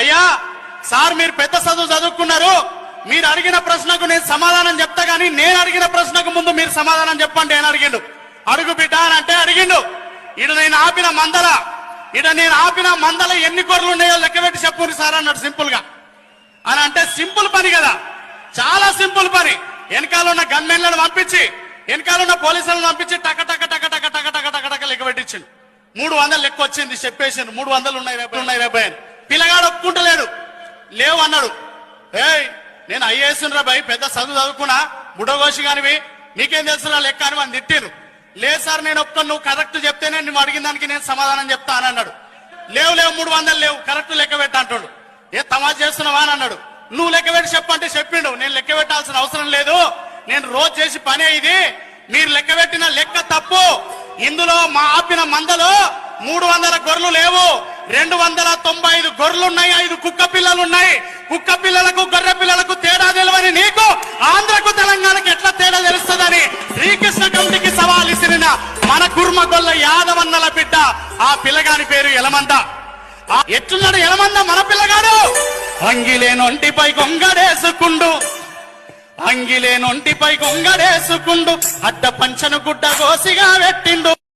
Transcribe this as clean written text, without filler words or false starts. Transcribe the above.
అయ్యా సార్ మీరు పెద్ద చదువు చదువుకున్నారు, మీరు అడిగిన ప్రశ్నకు నేను సమాధానం చెప్తా గానీ నేను అడిగిన ప్రశ్నకు ముందు మీరు సమాధానం చెప్పండి అని అడిగిండు. అడుగు బిడ్డ అని అంటే అడిగిండు. నేను ఆపిన మందల ఎన్ని గొర్రెలు ఉన్నాయో లెక్కబెట్టి చెప్పుని సార్ అన్నాడు సింపుల్ గా. అని అంటే సింపుల్ పని కదా, చాలా సింపుల్ పని. వెనకాల ఉన్న గన్మెన్లను పంపించి వెనకాల ఉన్న పోలీసులను పంపించి టక టక టక టక టక టక టక టక లెక్క పెట్టించిండు. 300 లెక్క వచ్చింది, చెప్పేసిండు 300 ఉన్నాయి రేపు. పిల్లగాడు ఒప్పుకుంటలేడు, లేవు అన్నాడు. నేను ఐఏఎస్ రా భయ్, పెద్ద చదువు చదువుకున్నా, బుడగోషి కానివి, నీకేం తెలుసు లెక్క అని మనం తిట్టిరు. లేదు సార్ నేను ఒప్పుకొని, నువ్వు కరెక్ట్ చెప్తేనే నువ్వు అడిగిన దానికి నేను సమాధానం చెప్తా అని అన్నాడు. లేవు 300 లేవు, కరెక్ట్ లెక్క పెట్ట అంటాడు. తమాషా చేస్తున్నావా అని అన్నాడు. నువ్వు లెక్క పెట్టి చెప్పంటే చెప్పిండు. నేను లెక్క పెట్టాల్సిన అవసరం లేదు, నేను రోజు చేసి పనే ఇది, మీరు లెక్క పెట్టిన లెక్క తప్పు. ఇందులో మా ఆపిన మందలో 300 గొర్రెలు లేవు, 295 గొర్రెలున్నాయి, 5 కుక్క పిల్లలున్నాయి. కుక్క పిల్లలకు గొర్రె పిల్లలకు తేడా తెలియని నీకు ఆంధ్రకు తెలంగాణకు ఎట్లా తేడా తెలుస్తుందని శ్రీకృష్ణ కమిటీకి సవాల్ ఇసిరిన మన కుర్మగొల్ల యాదవన్నల బిడ్డ ఆ పిల్లగాని పేరు ఎలమంద. ఎట్లున్నాడు ఎలమంద మన పిల్లగాడు? అంగిలేనొంటిపై కొంగడేసుకుండు, అడ్డ పంచను గుడ్డ గోసిగా పెట్టిండు.